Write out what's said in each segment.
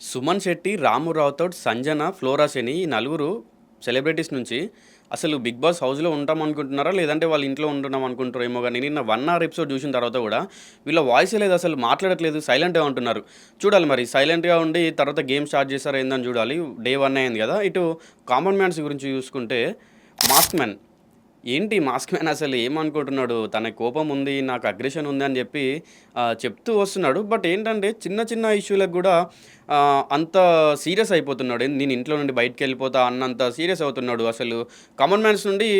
సుమన్ శెట్టి, రాము Rathod, Sanjana, flora శని ఈ నలుగురు celebrities నుంచి అసలు 'బిగ్ బాస్' హౌస్‌లో ఉంటాం అనుకుంటున్నారా? లేదంటే వాళ్ళ ఇంట్లో ఉంటున్నాం అనుకుంటారేమో గానీ నిన్న 1 అవర్ ఎపిసోడ్ చూసిన తర్వాత గూడా వీళ్ళ వాయిసే లేదు, అసలు మాట్లాడట్లేదు. సైలెంట్‌గా ఉంటున్నారు. చూడాలి మరి సైలెంట్‌గా ఉండి తర్వాత గేమ్ స్టార్ట్ చేసారా ఏందని చూడాలి. డే 1 అయింది గదా! ఇటు కామన్ మ్యాన్స్ గురించి చూసుకుంటే 'మాస్క్ మ్యాన్' ఏంటి 'మాస్క్ మ్యాన్' అసలు ఏమనుకుంటున్నాడు? తనకి కోపం ఉంది, నాకు అగ్రెషన్ ఉంది అని జెప్పి చెప్తూ వస్తున్నాడు. బట్ ఏంటంటే చిన్న చిన్న ఇష్యూలకు గూడా అంత సీరియస్ అయిపోతున్నాడు. నేను ఇంట్లో నుండి బయటికెళ్ళిపోతా అన్నంత సీరియస్ అవుతున్నాడు. అసలు కామన్ మ్యాన్స్ నుండి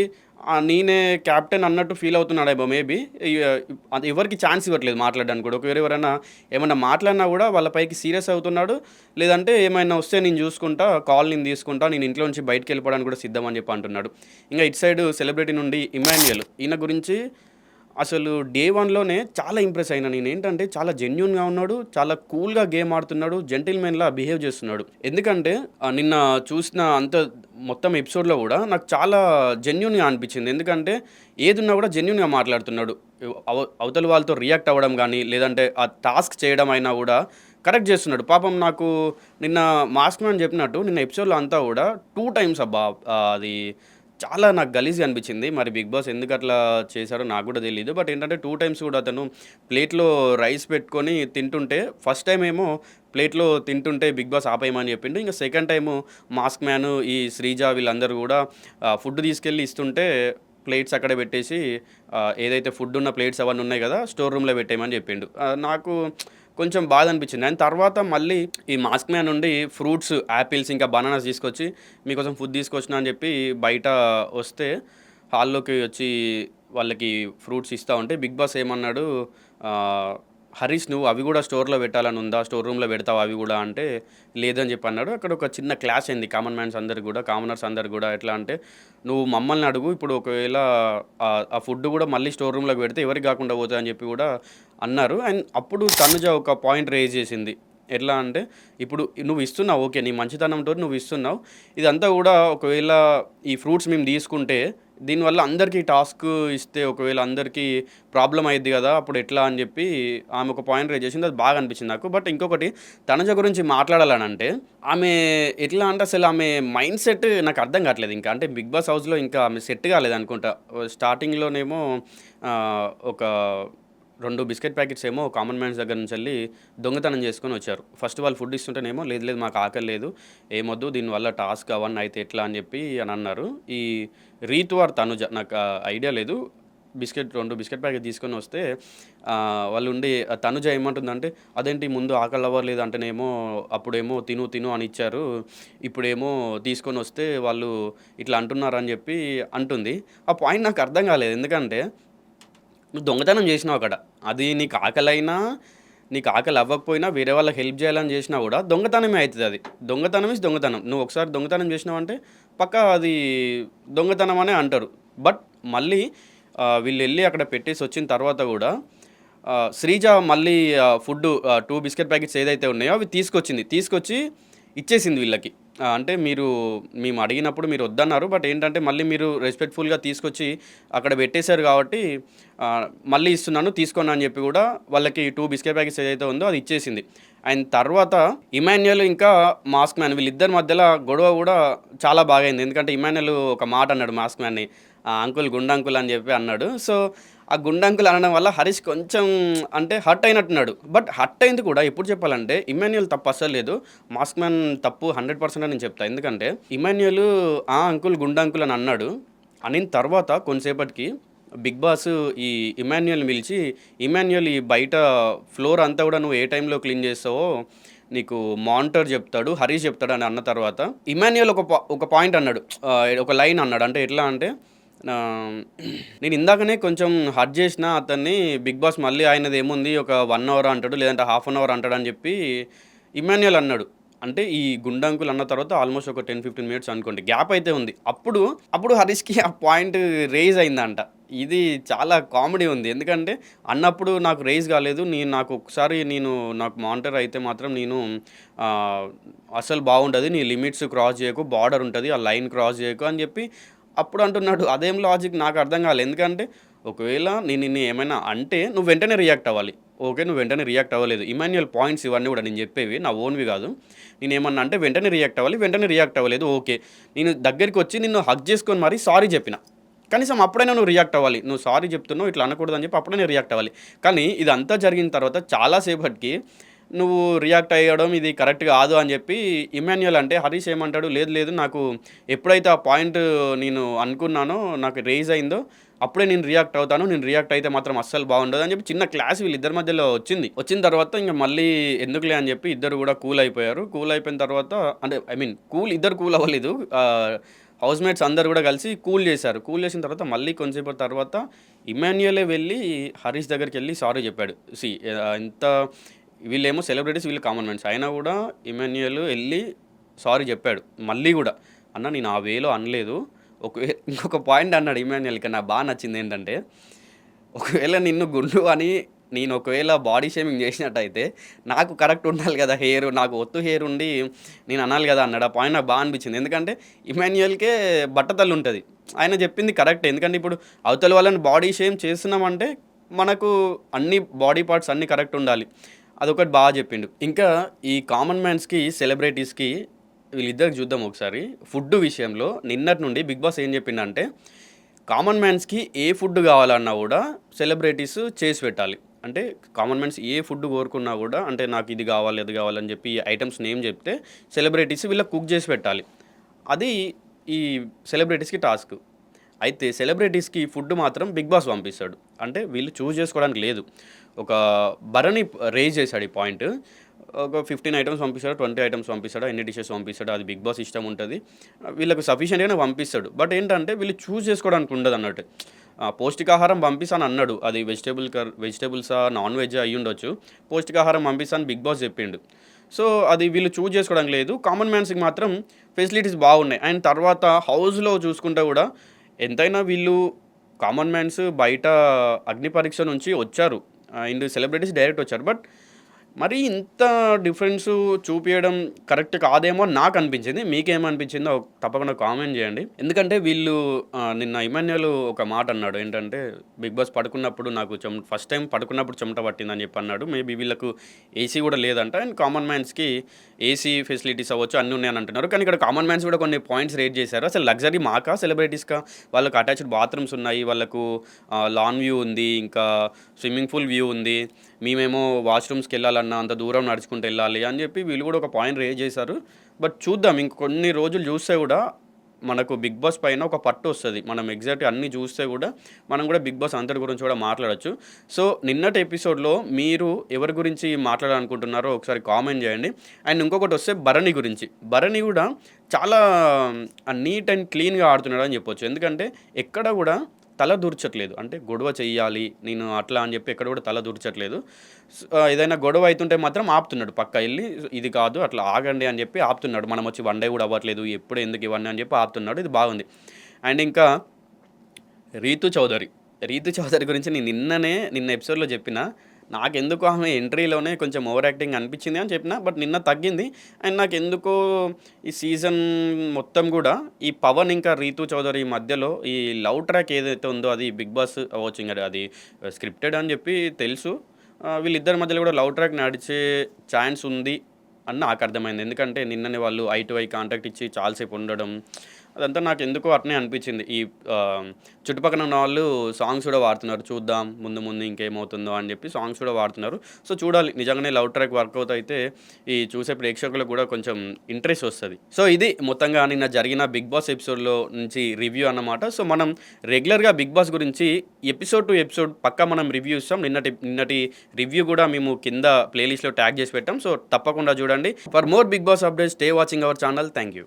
నేనే కెప్టెన్ అన్నట్టు ఫీల్ అవుతున్నాడేమో మేబీ. ఇగ అది ఎవరికీ ఛాన్స్ ఇవ్వట్లేదు మాట్లాడడానికి కూడా. ఒకవేళ ఎవరైనా ఏమన్నా మాట్లాడినా గూడా వాళ్ళ పైకి సీరియస్ అవుతున్నాడు. లేదంటే ఏమైనా వస్తే నేను చూసుకుంటా, కాల్ నేను తీసుకుంటా, నేను ఇంట్లో నుంచి బయటికెళ్ళిపోవడానికి కూడా సిద్ధం అని చెప్పి అంటున్నాడు. ఇంగా ఇటు సైడు సెలబ్రిటీ నుండి ఇమాన్యుయల్. ఈయన గురించి అసలు డే 1లోనే చాలా ఇంప్రెస్ అయినా నేనేంటంటే చాలా జెన్యూన్‌గా ఉన్నాడు. చాలా కూల్‌గా గేమ్ ఆడుతున్నాడు. జెంటిల్‌మెన్‌లా బిహేవ్ చేస్తున్నాడు. ఎందుకంటే నిన్న చూసిన మొత్తం ఎపిసోడ్‌లో గూడా నాకు చాలా జెన్యూన్‌గా అనిపించింది. ఎందుకంటే ఏదున్నా గూడా జెన్యూన్‌గా మాట్లాడుతున్నాడు. అవతల వాళ్ళతో రియాక్ట్ అవ్వడం గానీ, లేదంటే ఆ టాస్క్ చేయడం అయినా గూడా కరెక్ట్ చేస్తున్నాడు. పాపం నాకు నిన్న మాస్క్ మ్యాన్ చెప్పినట్టు నిన్న ఎపిసోడ్‌లో అంతా గూడా 2 టైమ్స్ అబ్బా! అది చాలా నాకు గలీజ్‌గా అనిపించింది. మరి 'బిగ్ బాస్' ఎందుకట్లా చేశారో నాకు గూడా తెలీదు. బట్ ఏంటంటే 2 టైమ్స్ గూడా అతను ప్లేట్‌లో రైస్ పెట్టుకొని తింటుంటే, ఫస్ట్ టైమ్ ఏమో ప్లేట్‌లో తింటుంటే 'బిగ్ బాస్' ఆపేయమని చెప్పిండు. ఇంక సెకండ్ టైము 'మాస్క్ మ్యాన్' ఈ 'శ్రీజ' వీళ్ళందరూ గూడా ఫుడ్ తీసుకెళ్ళి ఇస్తుంటే ప్లేట్స్ అక్కడే పెట్టేసి ఏదైతే ఫుడ్ ఉన్న ప్లేట్స్ అవన్నీ ఉన్నాయి గదా! స్టోర్ రూమ్‌లో పెట్టేయమని చెప్పిండు. నాకు కొంచెం బాధ అనిపించింది. అండ్ తర్వాత మళ్ళీ ఈ 'మాస్క్ మ్యాన్' నుండి ఫ్రూట్స్, యాపిల్స్ ఇంకా బనానాస్ తీసుకొచ్చి మీకోసం ఫుడ్ తీసుకొచ్చినా అని చెప్పి బయట వస్తే హాల్లోకి వచ్చి వాళ్ళకి ఫ్రూట్స్ ఇస్తా ఉంటే 'బిగ్ బాస్' ఏమన్నాడు, ఆహ్, "హరీష్ నువ్వు అవి గూడా స్టోర్‌లో పెట్టాలని ఉందా? స్టోర్ రూమ్‌లో పెడతావా అవి గూడా" అంటే లేదని చెప్పి అన్నాడు. అక్కడ ఒక చిన్న క్లాష్ అయింది కామన్ మ్యాన్స్ అందరికి గూడా, కామనర్స్ అందరికి గూడా. ఎట్లా అంటే "నువ్వు మమ్మల్ని అడుగు, ఇప్పుడు ఒకవేళ ఆ ఫుడ్ గూడా మళ్ళీ స్టోర్ రూమ్‌లోకి పెడితే ఎవరికి గాకుండా పోతదని" చెప్పి గూడా అన్నారు. అండ్ అప్పుడు తనుజ ఒక పాయింట్ రైజ్ చేసింది. ఎట్లా అంటే, ఇప్పుడు నువ్వు ఇస్తున్నావు ఓకే. నీ మంచితనంతోటి నువ్వు ఇస్తున్నావు. ఇదంతా గూడా ఒకవేళ ఈ ఫ్రూట్స్ మేము తీసుకుంటే, దీనివల్ల అందరికీ టాస్క్ ఇస్తే ఒకవేళ అందరికీ ప్రాబ్లమ్ అయిద్ది గదా! అప్పుడు ఎట్లా అని జెప్పి ఆమె ఒక పాయింట్ రైజ్ చేసింది. అది బాగా అనిపించింది నాకు. బట్ ఇంకొకటి తనుజ గురించి మాట్లాడాలనంటే, ఆమె ఎట్లా అంటే అసలు ఆమె మైండ్ సెట్ నాకు అర్థం కావట్లేదు ఇంకా. అంటే 'బిగ్ బాస్' హౌస్‌లో ఇంకా ఆమె సెట్ కాలేదనుకుంటా. స్టార్టింగ్‌లోనేమో ఒక 2 బిస్కెట్ ప్యాకెట్స్ ఏమో కామన్ మ్యాన్స్ దగ్గర నుంచెళ్ళి దొంగతనం చేసుకొని వచ్చారు. ఫస్ట్ వాళ్ళు ఫుడ్ ఇస్తుంటేనేమో లేదు లేదు మాకు ఆకలి లేదు. ఏమొద్దు దీనివల్ల టాస్క్ అవన్నీ అయితే ఎట్లా అని చెప్పి అని అన్నారు. ఈ రీతు ఆర్ తనుజ నాకు ఐడియా లేదు. 2 బిస్కెట్ ప్యాకెట్ తీసుకొని వస్తే వాళ్ళుండి తనుజ ఏమంటుందంటే, "అదేంటి ముందు ఆకలి అవ్వలేదు అంటేనేమో అప్పుడేమో తిను తిను అని ఇచ్చారు. ఇప్పుడేమో తీసుకొనొస్తే వాళ్ళు ఇట్లా అంటున్నారు" అని చెప్పి అంటుంది. ఆ పాయింట్ నాకు అర్థం కాలేదు. ఎందుకంటే నువ్వు దొంగతనం చేసినావు అక్కడ. అది నీకు ఆకలైనా, నీకు ఆకలి అవ్వకపోయినా వేరే వాళ్ళకి హెల్ప్ చేయాలని చేసినా గూడా దొంగతనమే అయితదది. దొంగతనం ఈజ్ దొంగతనం. నువ్వు ఒకసారి దొంగతనం చేసినావంటే పక్కా అది దొంగతనం అనే అంటారు. బట్ మళ్ళీ వీళ్ళెళ్లి అక్కడ పెట్టేసొచ్చిన తర్వాత గూడా శ్రీజ మళ్ళీ ఫుడ్డు 2 బిస్కెట్ ప్యాకెట్స్ ఏదైతే ఉన్నాయో అవి తీసుకొచ్చింది. తీసుకొచ్చి ఇచ్చేసింది వీళ్ళకి. అంటే మేము అడిగినప్పుడు మీరు వద్దన్నారు. బట్ ఏంటంటే మళ్ళీ మీరు రెస్పెక్ట్‌ఫుల్‌గా తీసుకొచ్చి అక్కడ పెట్టేసారు కాబట్టి మళ్ళీ ఇస్తున్నాను తీసుకోండి అని చెప్పి కూడా వాళ్ళకి 2 బిస్కెట్ ప్యాకెట్స్ ఏదైతే ఉందో అది ఇచ్చేసింది. అండ్ తర్వాత ఇమాన్యుయల్ ఇంకా మాస్క్ మ్యాన్ వీళ్ళిద్దరి మధ్యలో గొడవ కూడా చాలా బాగా అయింది. ఎందుకంటే ఇమాన్యుయల్ ఒక మాట అన్నాడు మాస్క్ మ్యాన్‌ని, అంకుల్ గుండంకుల్ అని చెప్పి అన్నాడు. సో ఆ గుండంకుల్ అనడం వల్ల హరీష్ కొంచెం అంటే హర్ట్ అయినట్టున్నాడు. బట్ హర్ట్ అయింది కూడా ఎప్పుడు చెప్పాలంటే ఇమాన్యుయల్ తప్పు అస్సలు లేదు. మాస్క్ మ్యాన్ తప్పు 100% అని నేను చెప్తా. ఎందుకంటే ఇమాన్యుయల్ అంకుల్ గుండంకుల్ అని అన్నాడు. అనిన తర్వాత కొంతసేపటికి బిగ్ బాస్ ఈ ఇమాన్యుయల్‌ని పిలిచి, "ఇమాన్యుయల్ ఈ బయట ఫ్లోర్ అంతా కూడా నువ్వు ఏ టైంలో క్లీన్ చేస్తావో నీకు మానిటర్ చెప్తాడు. హరీష్ చెప్తాడు" అని అన్న తర్వాత ఇమాన్యుయల్ ఒక పాయింట్ అన్నాడు. ఒక లైన్ అన్నాడు. అంటే ఎట్లా అంటే నేను ఇందాకనే కొంచెం హర్ట్ చేసిన అతన్ని. బిగ్ బాస్ మళ్ళీ ఆయనదేముంది ఒక 1 అవర్ అంటాడు, లేదంటే హాఫ్ అన్ అవర్ అంటాడని చెప్పి ఇమాన్యుయల్ అన్నాడు. అంటే ఈ గుండంకుల్ అన్న తర్వాత ఆల్మోస్ట్ ఒక 10, 15 మినిట్స్ అనుకోండి. గ్యాప్ అయితే ఉంది. అప్పుడు హరీష్‌కి ఆ పాయింట్ రైజ్ అయిందంట. ఇది చాలా కామెడీ ఉంది. ఎందుకంటే అన్నప్పుడు నాకు రైజ్ కాలేదు. నాకు మానిటర్ అయితే మాత్రం నేను ఆహ్, అస్సలు బాగుండదు. నీ లిమిట్స్ క్రాస్ చేయకు. బార్డర్ ఉంటది. ఆ లైన్ క్రాస్ చేయకు అని చెప్పి అప్పుడు అంటున్నాడు. అదేం లాజిక్ నాకు అర్థం కాలే. ఎందుకంటే ఒకవేళ నేను నిన్ను ఏమైనా అంటే నువ్వు వెంటనే రియాక్ట్ అవ్వాలి. ఓకే. నువ్వు వెంటనే రియాక్ట్ అవ్వలేదు. ఇమాన్యుయల్ పాయింట్స్ ఇవన్నీ గూడా నేను జెప్పేవి నా ఓన్‌వి గాదు. నేనేమన్నా అంటే వెంటనే రియాక్ట్ అవ్వాలి. వెంటనే రియాక్ట్ అవ్వలేదు. ఓకే. నేను దగ్గరికొచ్చి నిన్ను హగ్ జేసుకొని మరీ సారీ జెప్పిన. కనీసం అప్పుడైనా నువ్వు రియాక్ట్ అవ్వాలి. నువ్వు సారీ జెప్తున్నావు ఇట్లా అనకూడదని జెప్పి అప్పుడైనా రియాక్ట్ అవ్వాలి. కానీ ఇదంతా జరిగిన తర్వాత చాలా సేపటికి నువ్వు రియాక్ట్ అయ్యడం ఇది కరెక్ట్ కాదు అని చెప్పి ఇమాన్యుయల్ అంటే హరీష్ ఏమంటాడు, లేదు లేదు నాకు ఎప్పుడైతే ఆ పాయింట్ నేను అనుకున్నానో నాకు రేజ్ అయిందో అప్పుడే నేను రియాక్ట్ అవుతాను. నేను రియాక్ట్ అయితే మాత్రం అస్సలు బాగుండదు అని చెప్పి చిన్న క్లాస్ వీళ్ళిద్దరి మధ్యలో వచ్చింది. వచ్చిన తర్వాత ఇంక మళ్ళీ ఎందుకులే అని చెప్పి ఇద్దరు కూడా కూల్ అయిపోయారు. కూల్ అయిపోయిన తర్వాత అంటే ఐ మీన్ ఇద్దరు కూల్ అవ్వలేదు. హౌస్‌మేట్స్ అందరూ కూడా కలిసి కూల్ చేశారు. కూల్ చేసిన తర్వాత మళ్ళీ కొంచెంసేపటి తర్వాత ఇమాన్యుయలే వెళ్ళి హరీష్ దగ్గరికెళ్ళి సారీ చెప్పాడు. ఎంత వీళ్ళేమో సెలబ్రిటీస్, వీళ్ళు కామన్ మ్యాన్స్. అయినా కూడా ఇమాన్యుయల్ ఎళ్లి సారీ చెప్పాడు. మళ్ళీ గూడా, "అన్న నేను ఆ వేలో అనలేదు." ఇంకొక పాయింట్ అన్నాడు ఇమాన్యుయల్ ఇక్కడ నాకు నచ్చిందేంటంటే, "ఒకవేళ నిన్ను గుండు అని నేను ఒకవేళ బాడీ షేమింగ్ చేసినట్టయితే నాకు కరెక్ట్ ఉండాలి కదా హెయిర్. నాకు ఒత్తు హెయిర్ ఉండి నేను అనాలి కదా" అన్నాడు. ఆ పాయింట్ నాకు అనిపించింది. ఎందుకంటే ఇమాన్యుయల్‌కే బట్టతలుంటది. ఆయన చెప్పింది కరెక్టే. ఎందుకంటే ఇప్పుడు అవతల వాళ్ళని బాడీ షేమ్ చేస్తున్నామంటే మనకు అన్ని బాడీ పార్ట్స్ అన్నీ కరెక్ట్ ఉండాలి. అదొకటి చెప్పిండు. ఇంకా ఈ కామన్ మ్యాన్స్‌కి, సెలబ్రిటీస్‌కి వీళ్ళిద్దరికి చూద్దాం ఒకసారి. ఫుడ్ విషయంలో నిన్నటి నుండి బిగ్ బాస్ ఏం చెప్పిండంటే, కామన్ మ్యాన్స్‌కి ఏ ఫుడ్ కావాలన్నా కూడా సెలబ్రిటీస్ చేసి పెట్టాలి. అంటే కామన్ మ్యాన్స్ ఏ ఫుడ్ కోరుకున్నా కూడా అంటే నాకు ఇది కావాలి, అది కావాలని చెప్పి ఐటెమ్స్ నేమ్ చెప్తే సెలబ్రిటీస్ వీళ్ళకి కుక్ చేసి పెట్టాలి. అది ఈ సెలబ్రిటీస్‌కి టాస్క్. అయితే సెలబ్రిటీస్‌కి ఫుడ్ మాత్రం బిగ్ బాస్ పంపిస్తాడు. అంటే వీళ్ళు చూజ్ చేసుకోవడానికి లేదు. ఒక భరణి రేజ్ చేశాడు ఈ పాయింట్. ఒక 15 ఐటెమ్స్ పంపిస్తాడు, 20 ఐటెమ్స్ పంపిస్తాడు, ఎన్ని డిషెస్ పంపిస్తాడో అది బిగ్ బాస్ ఇష్టం ఉంటది. వీళ్ళకి సఫిషియెంట్‌గానే పంపిస్తాడు. బట్ ఏంటంటే వీళ్ళు చూజ్ చేసుకోవడానికి ఉండదన్నట్టు. పౌష్టికాహారం పంపిస్తాను అన్నాడు. అది వెజిటబుల్సా, నాన్ వెజ్జా అయ్యుండొచ్చు. పౌష్టికాహారం పంపిస్తా అని బిగ్ బాస్ చెప్పిండు. సో, అది వీళ్ళు చూజ్ చేసుకోవడానికి లేదు. కామన్ మ్యాన్స్‌కి మాత్రం ఫెసిలిటీస్ బాగున్నాయి. అండ్ తర్వాత హౌస్‌లో చూసుకుంటే కూడా ఎంతైనా వీళ్ళు కామన్ మ్యాన్స్ బయట అగ్ని పరీక్ష నుంచి వచ్చారు. అండ్ సెలబ్రిటీస్ డైరెక్ట్ వచ్చారు. బట్ మరి ఇంత డిఫరెన్సు చూపియడం కరెక్ట్ కాదేమో అని నాకనిపించింది. మీకేమనిపించిందో తప్పకుండా కామెంట్ చేయండి. ఎందుకంటే వీళ్ళు నిన్న ఇమాన్యుయల్ ఒక మాట అన్నాడు. ఏంటంటే, బిగ్ బాస్ పడుకున్నప్పుడు నాకు ఫస్ట్ టైం పడుకున్నప్పుడు చెమట పట్టిందని చెప్పి అన్నాడు. మేబీ వీళ్ళకు ఏసీ కూడా లేదంట. అండ్ కామన్ మ్యాన్స్‌కి ఏసీ ఫెసిలిటీస్ అవ్వచ్చు అన్నీ ఉన్నాయని అంటున్నారు. కానీ ఇక్కడ కామన్ మ్యాన్స్ కూడా కొన్ని పాయింట్స్ రేట్ చేశారు. అసలు లగ్జరీ మాకా, సెలబ్రిటీస్‌కా? వాళ్ళకి అటాచ్డ్ బాత్రూమ్స్ ఉన్నాయి. వాళ్ళకు లాన్ వ్యూ ఉంది. ఇంకా స్విమ్మింగ్ పూల్ వ్యూ ఉంది. మేమేమో వాష్‌రూమ్స్‌కెళ్ళాలన్నా అంత దూరం నడుచుకుంటూ వెళ్ళాలి అని చెప్పి వీళ్ళు కూడా ఒక పాయింట్ రేజ్ చేశారు. బట్ చూద్దాం ఇంకొన్ని రోజులు చూస్తే కూడా మనకు బిగ్ బాస్ పైన ఒక పట్టు వస్తది. మనం ఎగ్జాక్ట్‌గా అన్నీ చూస్తే కూడా మనం కూడా బిగ్ బాస్ అంతటి గురించి కూడా మాట్లాడొచ్చు. సో, నిన్నటి ఎపిసోడ్‌లో మీరు ఎవరి గురించి మాట్లాడాలనుకుంటున్నారో ఒకసారి కామెంట్ చేయండి. అండ్ ఇంకొకటొస్తే భరణి గురించి. భరణి కూడా చాలా నీట్ అండ్ క్లీన్‌గా ఆడుతున్నాడని చెప్పొచ్చు. ఎందుకంటే ఎక్కడ కూడా తల దూర్చట్లేదు. అంటే గొడవ చెయ్యాలి, నేను అట్లా అని చెప్పి ఎక్కడ కూడా తల దూర్చట్లేదు. ఏదైనా గొడవ అయితుంటే మాత్రం ఆపుతున్నాడు. పక్కా ఎళ్లి ఇది కాదు అట్లా ఆగండి అని చెప్పి ఆపుతున్నాడు. మనం వచ్చి వన్ డే కూడా అవ్వట్లేదు. ఎప్పుడు ఎందుకు ఇవన్నీ అని చెప్పి ఆపుతున్నాడు. ఇది బాగుంది. అండ్ ఇంకా రీతు చౌదరి. రీతు చౌదరి గురించి నేను నిన్న ఎపిసోడ్‌లో చెప్పిన. నాకెందుకో ఆమె ఎంట్రీలోనే కొంచెం ఓవర్ యాక్టింగ్ అనిపించింది అని చెప్పిన. బట్ నిన్న తగ్గింది. అండ్ నాకెందుకో ఈ సీజన్ మొత్తం గూడా ఈ పవన్ ఇంకా రీతు చౌదరి మధ్యలో ఈ లవ్ ట్రాక్ ఏదైతే ఉందో అది బిగ్ బాస్ అవ్వచ్చు ఇంగ అది స్క్రిప్టెడ్ అని చెప్పి తెలుసు. వీళ్ళిద్దరి మధ్యలో కూడా లవ్ ట్రాక్ నడిచే ఛాన్స్ ఉంది అని నాకర్థమైంది. ఎందుకంటే నిన్ననే వాళ్ళు ఐ టు ఐ కాంటాక్ట్ ఇచ్చి చాలా సేపు ఉండడం అదంతా నాకెందుకో అట్నే అనిపించింది. ఈ చుట్టుపక్కన ఉన్న వాళ్ళు సాంగ్స్ కూడా వాడుతున్నారు. చూద్దాం ముందు ముందు ఇంకేమవుతుందో అని చెప్పి సాంగ్స్ కూడా వాడుతున్నారు. సో, చూడాలి నిజంగానే లవ్ ట్రాక్ వర్కౌట్ అయితే ఈ చూసే ప్రేక్షకులకు కూడా కొంచెం ఇంట్రెస్ట్ వస్తది. సో, ఇది మొత్తంగా నిన్న జరిగిన బిగ్ బాస్ ఎపిసోడ్‌లో నుంచి రివ్యూ అన్నమాట. సో, మనం రెగ్యులర్‌గా బిగ్ బాస్ గురించి ఎపిసోడ్ టు ఎపిసోడ్ పక్కా మనం రివ్యూ ఇస్తాం. నిన్నటి రివ్యూ కూడా మేము కింద ప్లేలిస్ట్‌లో ట్యాగ్ చేసి పెట్టాం. సో, తప్పకుండా చూడండి. For more Bigg Boss updates stay watching our channel. Thank you.